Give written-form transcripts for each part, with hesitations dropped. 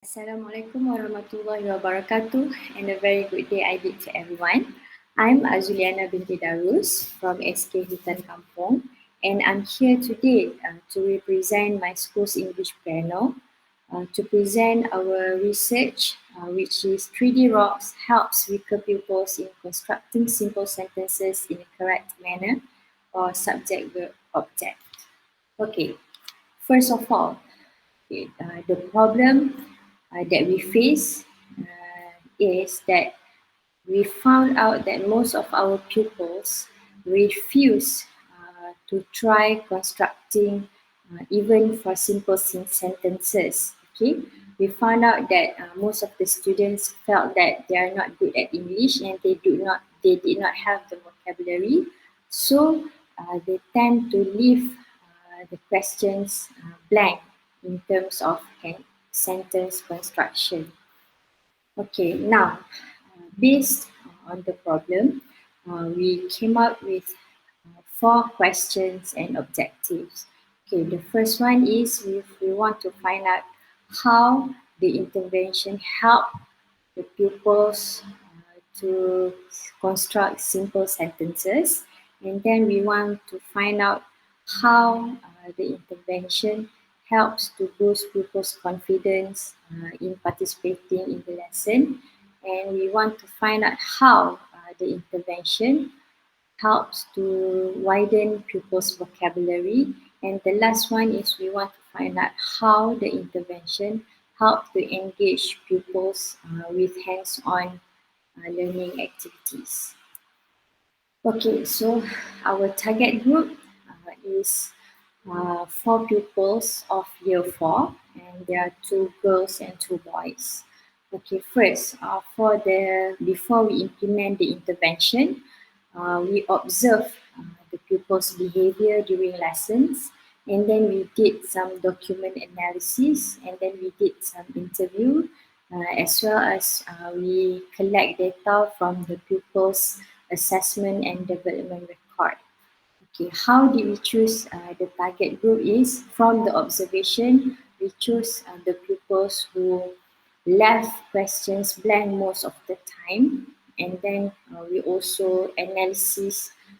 Assalamualaikum warahmatullahi wabarakatuh, and a very good day I bid to everyone. I'm AZULIANA binti DARUS from SK HUTAN KAMPONG, and I'm here today to represent my school's English panel to present our research, which is 3D Rocks helps weaker pupils in constructing simple sentences in a correct manner or subject verb object. Okay, first of all, the problem that we face is that we found out that most of our pupils refuse to try constructing even for simple sentences. Okay, we found out that most of the students felt that they are not good at English and they did not have the vocabulary, so they tend to leave the questions blank in terms of sentence construction. Okay, now based on the problem, we came up with 4 questions and objectives. Okay, the first one is we want to find out how the intervention helped the pupils to construct simple sentences, and then we want to find out how the intervention helps to boost pupils' confidence in participating in the lesson, and we want to find out how the intervention helps to widen pupils' vocabulary, and the last one is we want to find out how the intervention helps to engage pupils with hands-on learning activities. Okay, so our target group is 4 pupils of year 4, and there are 2 girls and 2 boys. Okay, first, before we implement the intervention, we observe the pupils' behavior during lessons, and then we did some document analysis, and then we did some interview, as well as we collect data from the pupils' assessment and development record. Okay, how did we choose the target group is from the observation, we choose the pupils who left questions blank most of the time, and then we also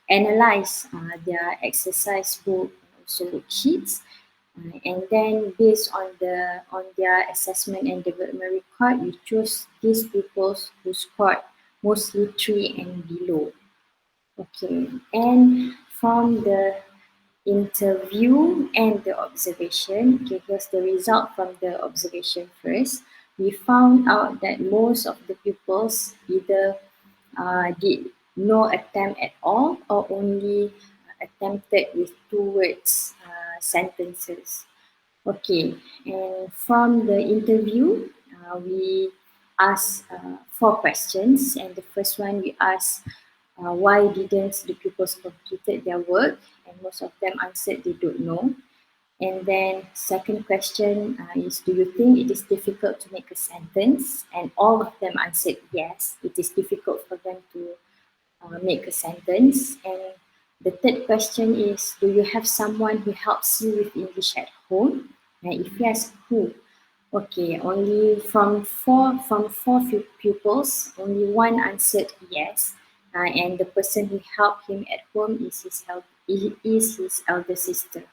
analyze their exercise book and also worksheets, and then based on their assessment and development record, we choose these pupils who scored mostly 3 and below. Okay, and from the interview and the observation, okay, here's the result from the observation first. We found out that most of the pupils either did no attempt at all or only attempted with 2 words sentences. Okay, and from the interview, we asked 4 questions, and the first one we asked why didn't the pupils completed their work, and most of them answered they don't know. And then second question is, do you think it is difficult to make a sentence? And all of them answered yes, it is difficult for them to make a sentence. And the third question is, do you have someone who helps you with English at home? And if yes, who? Okay, only from four pupils, only 1 answered yes, and the person who helped him at home is his elder sister.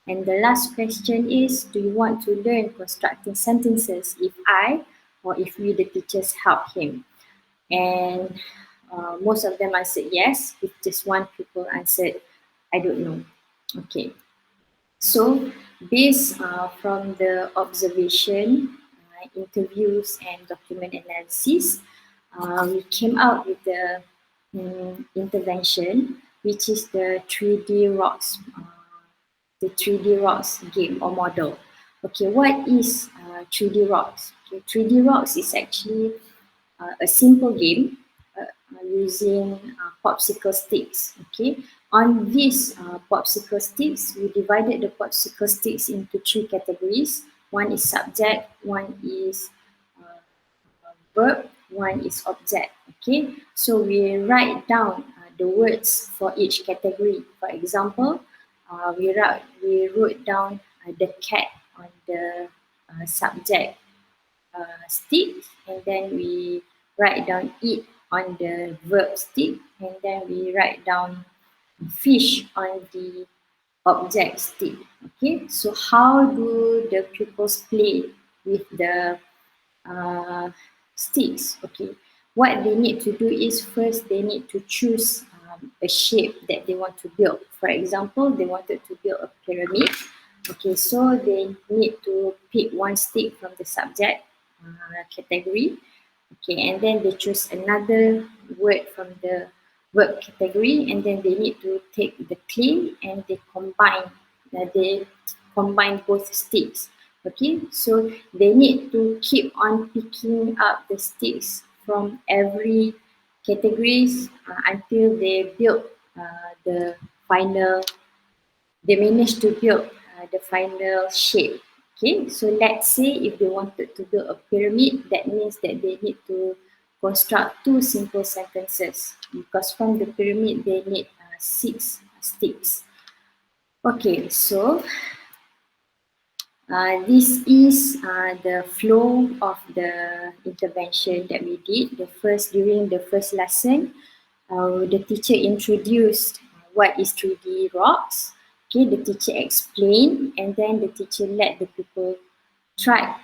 And the last question is, do you want to learn constructing sentences if I or if we, the teachers, help him? And most of them answered yes, with just 1 pupil answered, I don't know. Okay, so based from the observation, interviews and document analysis, we came out with the intervention, which is the 3D Rocks game or model. Okay, what is 3D Rocks? Okay, 3D Rocks is actually a simple game using popsicle sticks. Okay, on these popsicle sticks, we divided the popsicle sticks into 3 categories. One is subject, one is verb, one is object. Okay, so we write down the words for each category. For example, we wrote down the cat on the subject, stick, and then we write down eat on the verb stick, and then we write down fish on the object stick. Okay, so how do the pupils play with the uh, sticks? Okay, what they need to do is first they need to choose a shape that they want to build. For example, they wanted to build a pyramid. Okay, so they need to pick one stick from the subject category. Okay, and then they choose another word from the verb category, and then they need to take the clay and they combine both sticks. Okay, so they need to keep on picking up the sticks from every categories until they build the final, they managed to build the final shape. Okay, so let's say if they wanted to build a pyramid, that means that they need to construct two simple sentences, because from the pyramid they need six sticks. Okay, so this is the flow of the intervention that we did. During the first lesson, the teacher introduced what is 3D rocks. Okay, the teacher explained, and then the teacher let the people try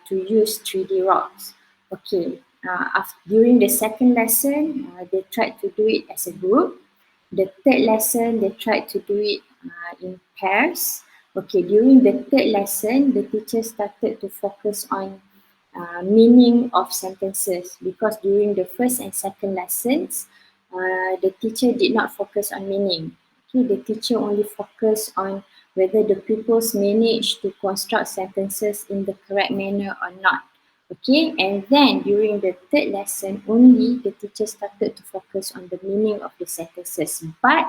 to use 3D rocks. Okay, during the second lesson, they tried to do it as a group. The third lesson, they tried to do it in pairs. Okay, during the third lesson, the teacher started to focus on meaning of sentences, because during the first and second lessons, the teacher did not focus on meaning. Okay, the teacher only focused on whether the pupils managed to construct sentences in the correct manner or not. Okay, and then during the third lesson only, the teacher started to focus on the meaning of the sentences. But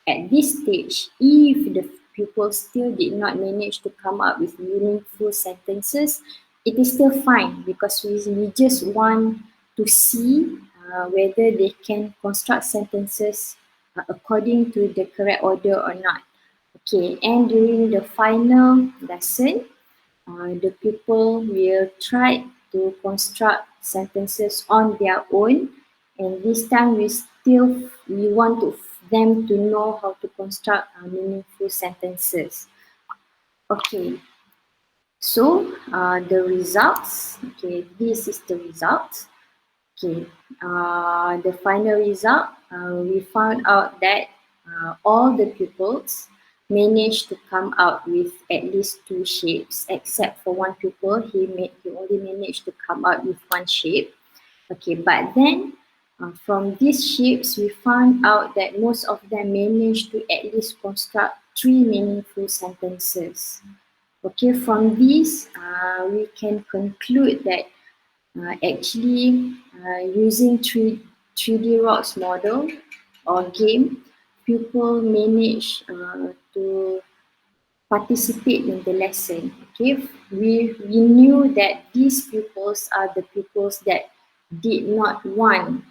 at this stage, if the pupils still did not manage to come up with meaningful sentences, it is still fine, because we just want to see whether they can construct sentences according to the correct order or not. Okay, and during the final lesson, the people will try to construct sentences on their own, and this time we want them to know how to construct meaningful sentences. Okay, so the results. Okay, this is the results. Okay, the final result, we found out that all the pupils managed to come out with at least two shapes, except for one pupil, he only managed to come out with one shape. Okay, but then from these shapes, we found out that most of them managed to at least construct three meaningful sentences. Okay, from these, we can conclude that actually using 3D rocks model or game, people manage to participate in the lesson. Okay, we knew that these pupils are the pupils that did not want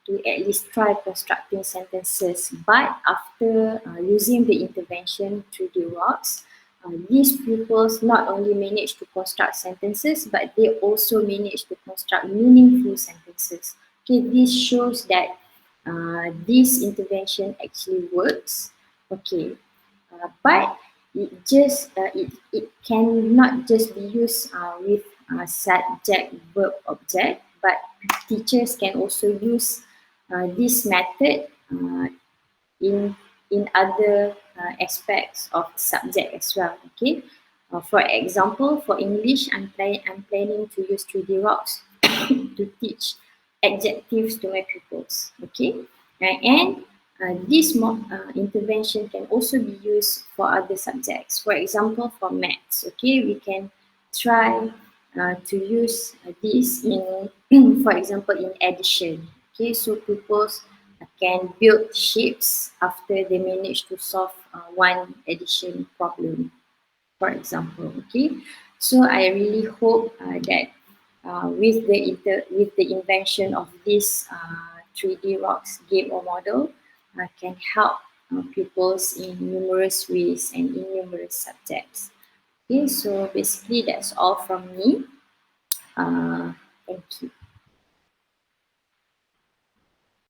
to at least try constructing sentences, but after using the intervention 3D rocks, these pupils not only managed to construct sentences, but they also managed to construct meaningful sentences. Okay, this shows that this intervention actually works. Okay, but it cannot just be used with subject, verb, object, but teachers can also use this method in other aspects of subject as well. Okay, for example, for English, I'm planning to use 3D rocks to teach adjectives to my pupils. Okay, and this intervention can also be used for other subjects. For example, for maths, okay, we can try to use this in, for example, in addition. Okay, so pupils can build shapes after they manage to solve one addition problem, for example. Okay, so I really hope that with the invention of this 3D rocks game or model can help pupils in numerous ways and in numerous subjects. Okay, so basically that's all from me. Uh, thank you.